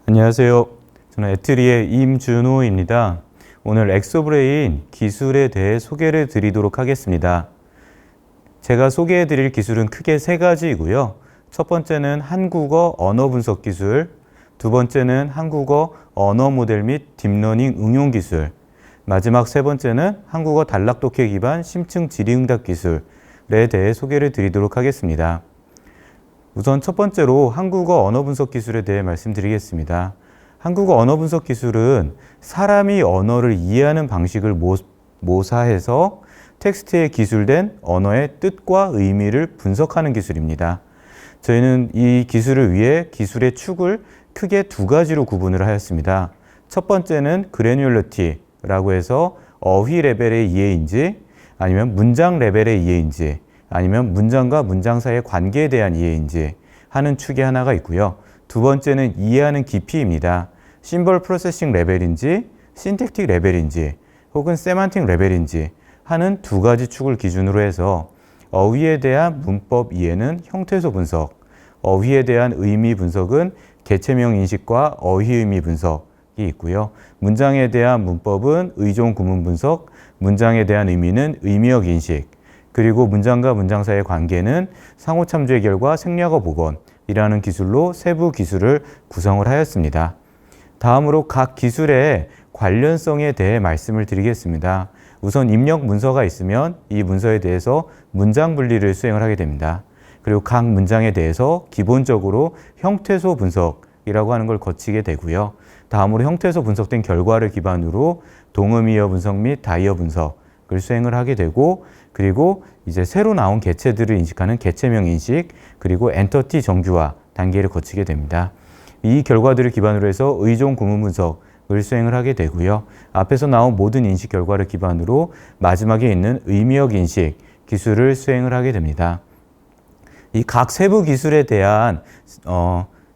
안녕하세요. 저는 에트리의 임준호입니다. 오늘 엑소브레인 기술에 대해 소개를 드리도록 하겠습니다. 제가 소개해 드릴 기술은 크게 세 가지이고요. 첫 번째는 한국어 언어 분석 기술, 두 번째는 한국어 언어 모델 및 딥러닝 응용 기술, 마지막 세 번째는 한국어 단락 독해 기반 심층 질의응답 기술에 대해 소개를 드리도록 하겠습니다. 우선 첫 번째로 한국어 언어 분석 기술에 대해 말씀드리겠습니다. 한국어 언어 분석 기술은 사람이 언어를 이해하는 방식을 모사해서 텍스트에 기술된 언어의 뜻과 의미를 분석하는 기술입니다. 저희는 이 기술을 위해 기술의 축을 크게 두 가지로 구분을 하였습니다. 첫 번째는 그래뉴얼리티라고 해서 어휘 레벨의 이해인지 아니면 문장 레벨의 이해인지 아니면 문장과 문장 사이의 관계에 대한 이해인지 하는 축이 하나가 있고요. 두 번째는 이해하는 깊이입니다. 심벌 프로세싱 레벨인지 신택틱 레벨인지 혹은 세만틱 레벨인지 하는 두 가지 축을 기준으로 해서 어휘에 대한 문법 이해는 형태소 분석, 어휘에 대한 의미 분석은 개체명 인식과 어휘 의미 분석이 있고요. 문장에 대한 문법은 의종 구문 분석, 문장에 대한 의미는 의미역 인식, 그리고 문장과 문장 사이의 관계는 상호 참조 해결과 생략어 복원이라는 기술로 세부 기술을 구성을 하였습니다. 다음으로 각 기술의 관련성에 대해 말씀을 드리겠습니다. 우선 입력 문서가 있으면 이 문서에 대해서 문장 분리를 수행을 하게 됩니다. 그리고 각 문장에 대해서 기본적으로 형태소 분석이라고 하는 걸 거치게 되고요. 다음으로 형태소 분석된 결과를 기반으로 동음이어 분석 및 다이어 분석을 수행을 하게 되고, 그리고 이제 새로 나온 개체들을 인식하는 개체명 인식, 그리고 엔터티 정규화 단계를 거치게 됩니다. 이 결과들을 기반으로 해서 의종 구문 분석을 수행을 하게 되고요. 앞에서 나온 모든 인식 결과를 기반으로 마지막에 있는 의미역 인식 기술을 수행을 하게 됩니다. 이 각 세부 기술에 대한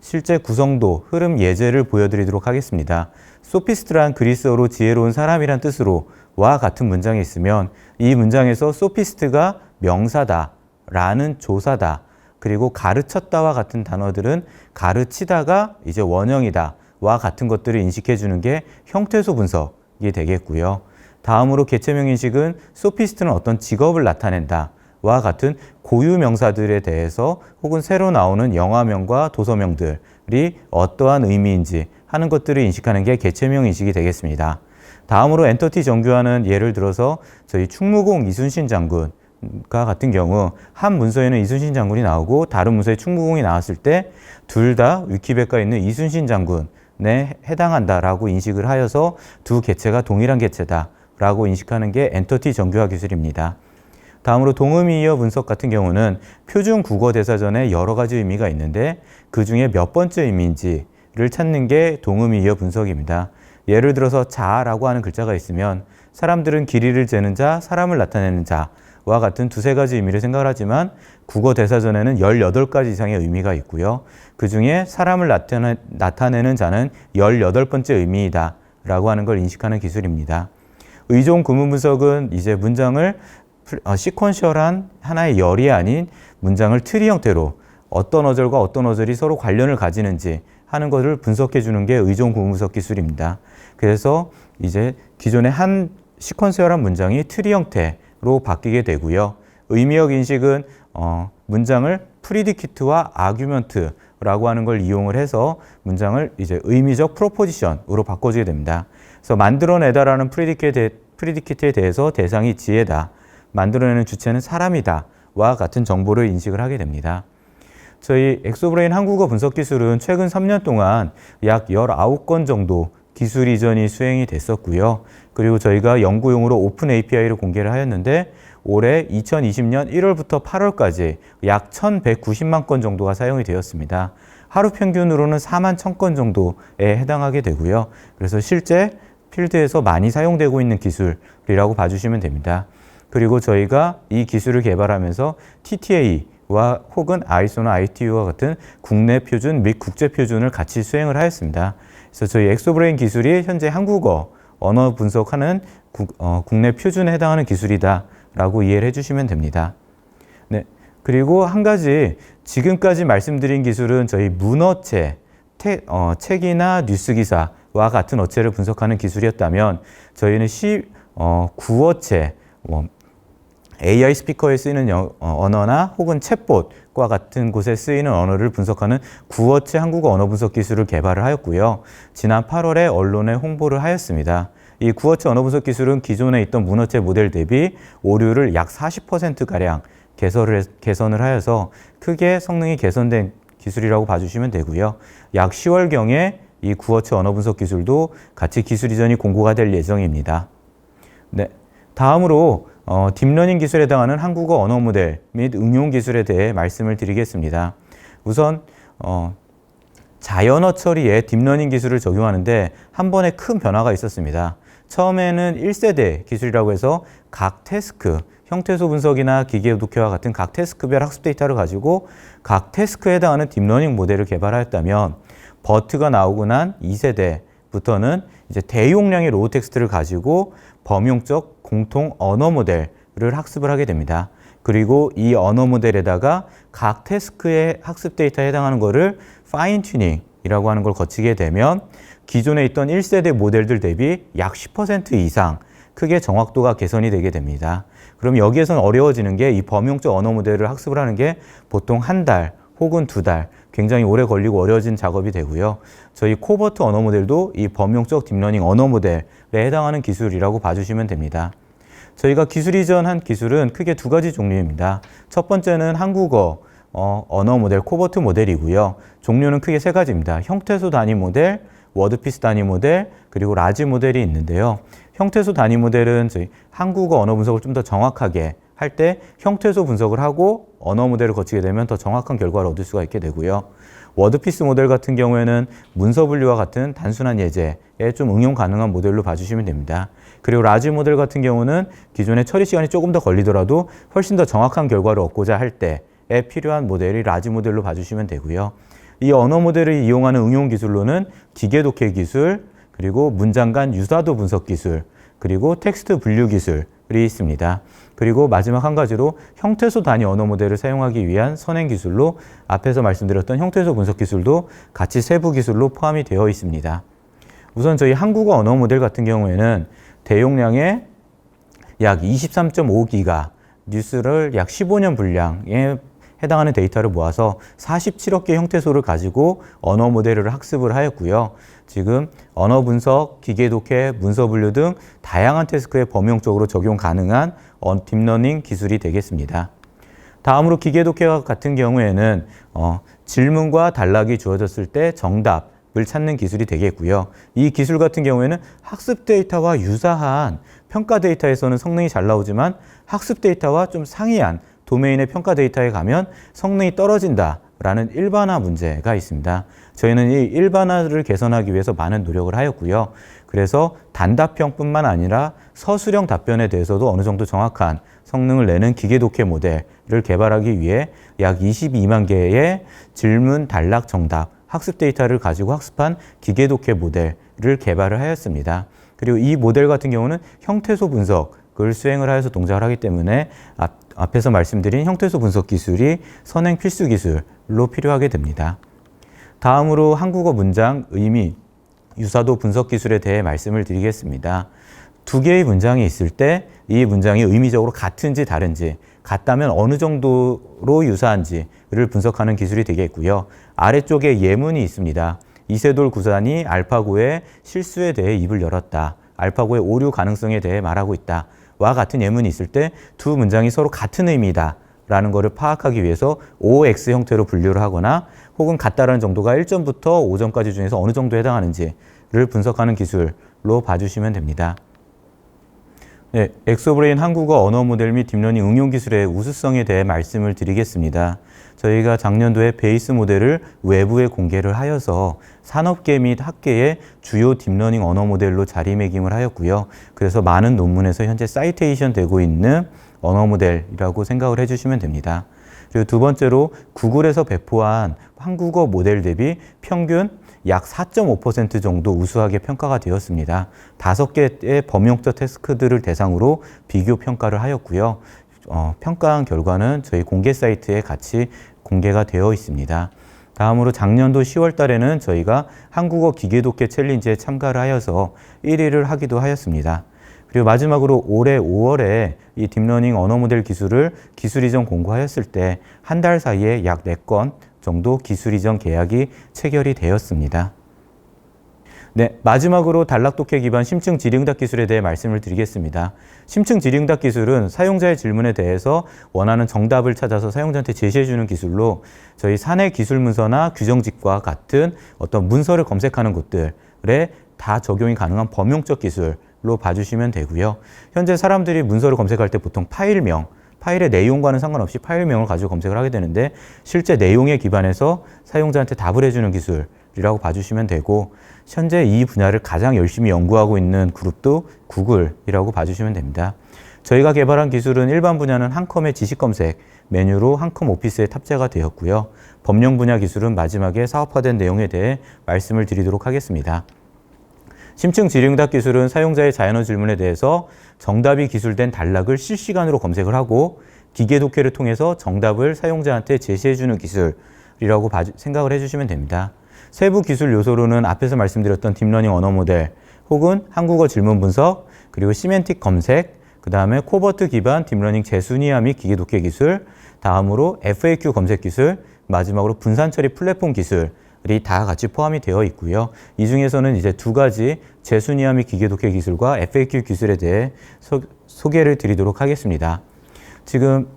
실제 구성도, 흐름 예제를 보여드리도록 하겠습니다. 소피스트란 그리스어로 지혜로운 사람이란 뜻으로 와 같은 문장이 있으면 이 문장에서 소피스트가 명사다, 라는 조사다, 그리고 가르쳤다와 같은 단어들은 가르치다가 이제 원형이다, 와 같은 것들을 인식해 주는 게 형태소 분석이 되겠고요. 다음으로 개체명 인식은 소피스트는 어떤 직업을 나타낸다, 와 같은 고유 명사들에 대해서 혹은 새로 나오는 영화명과 도서명들이 어떠한 의미인지 하는 것들을 인식하는 게 개체명 인식이 되겠습니다. 다음으로 엔터티 정규화는 예를 들어서 저희 충무공 이순신 장군과 같은 경우 한 문서에는 이순신 장군이 나오고 다른 문서에 충무공이 나왔을 때 둘 다 위키백과에 있는 이순신 장군에 해당한다라고 인식을 하여서 두 개체가 동일한 개체다라고 인식하는 게 엔터티 정규화 기술입니다. 다음으로 동음이어 분석 같은 경우는 표준 국어 대사전에 여러 가지 의미가 있는데 그 중에 몇 번째 의미인지를 찾는 게 동음이어 분석입니다. 예를 들어서 자라고 하는 글자가 있으면 사람들은 길이를 재는 자, 사람을 나타내는 자와 같은 두세 가지 의미를 생각을 하지만 국어 대사전에는 18가지 이상의 의미가 있고요. 그 중에 사람을 나타내는 자는 18번째 의미이다 라고 하는 걸 인식하는 기술입니다. 의종 구문 분석은 이제 문장을 시퀀셜한 하나의 열이 아닌 문장을 트리 형태로 어떤 어절과 어떤 어절이 서로 관련을 가지는지 하는 것을 분석해 주는 게 의종 구문 분석 기술입니다. 그래서 이제 기존의 한 시퀀셜한 문장이 트리 형태로 바뀌게 되고요. 의미역 인식은 문장을 프리디키트와 아규먼트라고 하는 걸 이용을 해서 문장을 이제 의미적 프로포지션으로 바꿔주게 됩니다. 그래서 만들어내다라는 프리디키트에 대해서 대상이 지혜다, 만들어내는 주체는 사람이다 와 같은 정보를 인식을 하게 됩니다. 저희 엑소브레인 한국어 분석 기술은 최근 3년 동안 약 19건 정도 기술 이전이 수행이 됐었고요. 그리고 저희가 연구용으로 오픈 API를 공개를 하였는데 올해 2020년 1월부터 8월까지 약 1,190만 건 정도가 사용이 되었습니다. 하루 평균으로는 4만 1,000건 정도에 해당하게 되고요. 그래서 실제 필드에서 많이 사용되고 있는 기술이라고 봐주시면 됩니다. 그리고 저희가 이 기술을 개발하면서 TTA와 혹은 아이소나 ITU와 같은 국내 표준 및 국제 표준을 같이 수행을 하였습니다. 그래서 저희 엑소브레인 기술이 현재 한국어 언어 분석하는 국내 표준에 해당하는 기술이다라고 이해를 해주시면 됩니다. 네. 그리고 한 가지 지금까지 말씀드린 기술은 저희 문어체 책이나 뉴스 기사와 같은 어체를 분석하는 기술이었다면 저희는 구어체, AI 스피커에 쓰이는 언어나 혹은 챗봇과 같은 곳에 쓰이는 언어를 분석하는 구어체 한국어 언어 분석 기술을 개발을 하였고요. 지난 8월에 언론에 홍보를 하였습니다. 이 구어체 언어 분석 기술은 기존에 있던 문어체 모델 대비 오류를 약 40%가량 개선을 하여서 크게 성능이 개선된 기술이라고 봐주시면 되고요. 약 10월경에 이 구어체 언어 분석 기술도 같이 기술 이전이 공고가 될 예정입니다. 네, 다음으로 딥러닝 기술에 해당하는 한국어 언어 모델 및 응용 기술에 대해 말씀을 드리겠습니다. 우선 자연어 처리에 딥러닝 기술을 적용하는데 한 번에 큰 변화가 있었습니다. 처음에는 1세대 기술이라고 해서 각 태스크, 형태소 분석이나 기계 독해와 같은 각 태스크별 학습 데이터를 가지고 각 태스크에 해당하는 딥러닝 모델을 개발하였다면 버트가 나오고 난 2세대부터는 이제 대용량의 로우 텍스트를 가지고 범용적 공통 언어 모델을 학습을 하게 됩니다. 그리고 이 언어 모델에다가 각 태스크의 학습 데이터에 해당하는 거를 파인 튜닝이라고 하는 걸 거치게 되면 기존에 있던 1세대 모델들 대비 약 10% 이상 크게 정확도가 개선이 되게 됩니다. 그럼 여기에서는 어려워지는 게 이 범용적 언어 모델을 학습을 하는 게 보통 한 달 혹은 두 달 굉장히 오래 걸리고 어려워진 작업이 되고요. 저희 코버트 언어 모델도 이 범용적 딥러닝 언어 모델에 해당하는 기술이라고 봐주시면 됩니다. 저희가 기술 이전한 기술은 크게 두 가지 종류입니다. 첫 번째는 한국어 언어 모델 코버트 모델이고요. 종류는 크게 세 가지입니다. 형태소 단위 모델, 워드피스 단위 모델, 그리고 라지 모델이 있는데요. 형태소 단위 모델은 저희 한국어 언어 분석을 좀 더 정확하게 할 때 형태소 분석을 하고 언어 모델을 거치게 되면 더 정확한 결과를 얻을 수가 있게 되고요. 워드피스 모델 같은 경우에는 문서 분류와 같은 단순한 예제에 좀 응용 가능한 모델로 봐주시면 됩니다. 그리고 라지 모델 같은 경우는 기존의 처리 시간이 조금 더 걸리더라도 훨씬 더 정확한 결과를 얻고자 할 때에 필요한 모델이 라지 모델로 봐주시면 되고요. 이 언어 모델을 이용하는 응용 기술로는 기계 독해 기술, 그리고 문장 간 유사도 분석 기술, 그리고 텍스트 분류 기술이 있습니다. 그리고 마지막 한 가지로 형태소 단위 언어 모델을 사용하기 위한 선행 기술로 앞에서 말씀드렸던 형태소 분석 기술도 같이 세부 기술로 포함이 되어 있습니다. 우선 저희 한국어 언어 모델 같은 경우에는 대용량의 약 23.5기가 뉴스를 약 15년 분량에 해당하는 데이터를 모아서 47억 개 형태소를 가지고 언어 모델을 학습을 하였고요. 지금 언어 분석, 기계 독해, 문서 분류 등 다양한 태스크에 범용적으로 적용 가능한 딥러닝 기술이 되겠습니다. 다음으로 기계 독해 같은 경우에는 질문과 단락이 주어졌을 때 정답을 찾는 기술이 되겠고요. 이 기술 같은 경우에는 학습 데이터와 유사한 평가 데이터에서는 성능이 잘 나오지만 학습 데이터와 좀 상이한 도메인의 평가 데이터에 가면 성능이 떨어진다라는 일반화 문제가 있습니다. 저희는 이 일반화를 개선하기 위해서 많은 노력을 하였고요. 그래서 단답형뿐만 아니라 서술형 답변에 대해서도 어느 정도 정확한 성능을 내는 기계 독해 모델을 개발하기 위해 약 22만 개의 질문, 단락, 정답, 학습 데이터를 가지고 학습한 기계 독해 모델을 개발을 하였습니다. 그리고 이 모델 같은 경우는 형태소 분석을 수행을 하여서 동작을 하기 때문에 앞에서 말씀드린 형태소 분석 기술이 선행 필수 기술로 필요하게 됩니다. 다음으로 한국어 문장, 의미, 유사도 분석 기술에 대해 말씀을 드리겠습니다. 두 개의 문장이 있을 때 이 문장이 의미적으로 같은지 다른지, 같다면 어느 정도로 유사한지를 분석하는 기술이 되겠고요. 아래쪽에 예문이 있습니다. 이세돌 구단이 알파고의 실수에 대해 입을 열었다. 알파고의 오류 가능성에 대해 말하고 있다. 와 같은 예문이 있을 때 두 문장이 서로 같은 의미다 라는 것을 파악하기 위해서 OX 형태로 분류를 하거나 혹은 같다라는 정도가 1점부터 5점까지 중에서 어느 정도에 해당하는지를 분석하는 기술로 봐주시면 됩니다. 네, 엑소브레인 한국어 언어 모델 및 딥러닝 응용 기술의 우수성에 대해 말씀을 드리겠습니다. 저희가 작년도에 베이스 모델을 외부에 공개를 하여서 산업계 및 학계의 주요 딥러닝 언어 모델로 자리매김을 하였고요. 그래서 많은 논문에서 현재 사이테이션 되고 있는 언어 모델이라고 생각을 해주시면 됩니다. 그리고 두 번째로 구글에서 배포한 한국어 모델 대비 평균 약 4.5% 정도 우수하게 평가가 되었습니다. 5개의 범용적 태스크들을 대상으로 비교 평가를 하였고요. 평가한 결과는 저희 공개 사이트에 같이 공개가 되어 있습니다. 다음으로 작년도 10월 달에는 저희가 한국어 기계독해 챌린지에 참가를 하여서 1위를 하기도 하였습니다. 그리고 마지막으로 올해 5월에 이 딥러닝 언어 모델 기술을 기술 이전 공고하였을 때 한 달 사이에 약 4건 정도 기술 이전 계약이 체결이 되었습니다. 네, 마지막으로 단락독해 기반 심층 질의응답 기술에 대해 말씀을 드리겠습니다. 심층 질의응답 기술은 사용자의 질문에 대해서 원하는 정답을 찾아서 사용자한테 제시해주는 기술로 저희 사내 기술 문서나 규정집과 같은 어떤 문서를 검색하는 곳들에 다 적용이 가능한 범용적 기술로 봐주시면 되고요. 현재 사람들이 문서를 검색할 때 보통 파일명, 파일의 내용과는 상관없이 파일명을 가지고 검색을 하게 되는데 실제 내용에 기반해서 사용자한테 답을 해주는 기술이라고 봐주시면 되고 현재 이 분야를 가장 열심히 연구하고 있는 그룹도 구글이라고 봐주시면 됩니다. 저희가 개발한 기술은 일반 분야는 한컴의 지식검색 메뉴로 한컴 오피스에 탑재가 되었고요. 법령 분야 기술은 마지막에 사업화된 내용에 대해 말씀을 드리도록 하겠습니다. 심층 질의응답 기술은 사용자의 자연어 질문에 대해서 정답이 기술된 단락을 실시간으로 검색을 하고 기계 독해를 통해서 정답을 사용자한테 제시해주는 기술이라고 생각을 해주시면 됩니다. 세부 기술 요소로는 앞에서 말씀드렸던 딥러닝 언어 모델 혹은 한국어 질문 분석 그리고 시멘틱 검색 그 다음에 코버트 기반 딥러닝 재순위화 및 기계 독해 기술 다음으로 FAQ 검색 기술 마지막으로 분산 처리 플랫폼 기술이 다 같이 포함이 되어 있고요. 이 중에서는 이제 두 가지 재순위화 및 기계 독해 기술과 FAQ 기술에 대해 소개를 드리도록 하겠습니다. 지금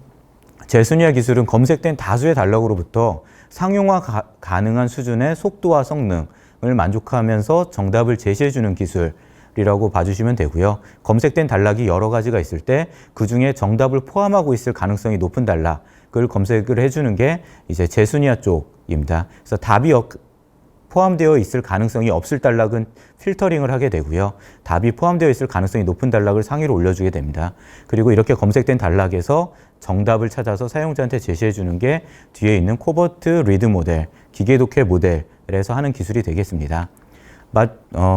재순위화 기술은 검색된 다수의 단락으로부터 상용화 가능한 수준의 속도와 성능을 만족하면서 정답을 제시해주는 기술이라고 봐주시면 되고요. 검색된 단락이 여러 가지가 있을 때 그 중에 정답을 포함하고 있을 가능성이 높은 단락을 검색을 해주는 게 이제 재순위화 쪽입니다. 그래서 답이 포함되어 있을 가능성이 없을 단락은 필터링을 하게 되고요. 답이 포함되어 있을 가능성이 높은 단락을 상위로 올려주게 됩니다. 그리고 이렇게 검색된 단락에서 정답을 찾아서 사용자한테 제시해 주는 게 뒤에 있는 코버트 리드 모델, 기계 독해 모델에서 하는 기술이 되겠습니다.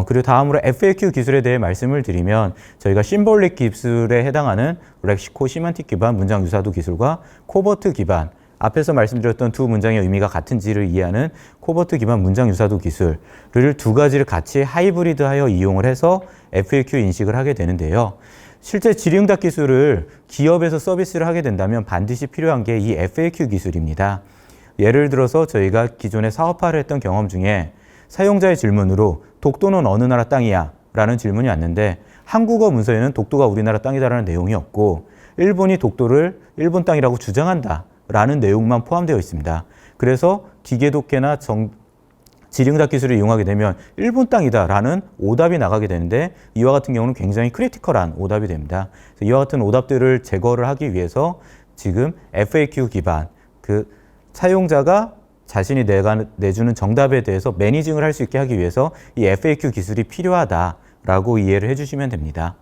그리고 다음으로 FAQ 기술에 대해 말씀을 드리면 저희가 심볼릭 기술에 해당하는 렉시코 시멘틱 기반 문장 유사도 기술과 코버트 기반 앞에서 말씀드렸던 두 문장의 의미가 같은지를 이해하는 코버트 기반 문장 유사도 기술을 두 가지를 같이 하이브리드하여 이용을 해서 FAQ 인식을 하게 되는데요. 실제 질의응답 기술을 기업에서 서비스를 하게 된다면 반드시 필요한 게 이 FAQ 기술입니다. 예를 들어서 저희가 기존에 사업화를 했던 경험 중에 사용자의 질문으로 독도는 어느 나라 땅이야? 라는 질문이 왔는데 한국어 문서에는 독도가 우리나라 땅이다라는 내용이 없고 일본이 독도를 일본 땅이라고 주장한다 라는 내용만 포함되어 있습니다. 그래서 기계 독해나 질의응답 기술을 이용하게 되면 일본 땅이다 라는 오답이 나가게 되는데 이와 같은 경우는 굉장히 크리티컬한 오답이 됩니다. 이와 같은 오답들을 제거를 하기 위해서 지금 FAQ 기반 사용자가 자신이 내주는 정답에 대해서 매니징을 할 수 있게 하기 위해서 이 FAQ 기술이 필요하다라고 이해를 해주시면 됩니다.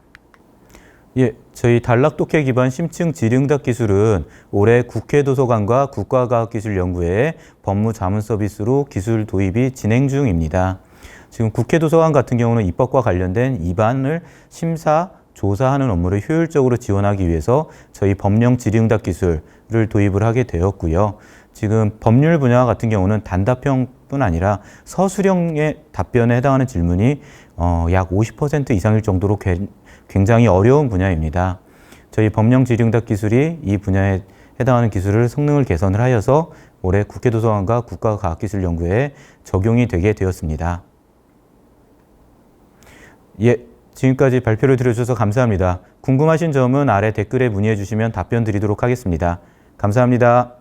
예, 저희 단락독해 기반 심층 질의응답 기술은 올해 국회 도서관과 국가과학기술연구회의 법무자문 서비스로 기술 도입이 진행 중입니다. 지금 국회 도서관 같은 경우는 입법과 관련된 입안을 심사, 조사하는 업무를 효율적으로 지원하기 위해서 저희 법령 질의응답 기술을 도입을 하게 되었고요. 지금 법률 분야 같은 경우는 단답형뿐 아니라 서술형의 답변에 해당하는 질문이 약 50% 이상일 정도로 굉장히 어려운 분야입니다. 저희 법령 질의응답 기술이 이 분야에 해당하는 기술을 성능을 개선을 하여서 올해 국회도서관과 국가과학기술연구회에 적용이 되게 되었습니다. 예, 지금까지 발표를 들어주셔서 감사합니다. 궁금하신 점은 아래 댓글에 문의해 주시면 답변 드리도록 하겠습니다. 감사합니다.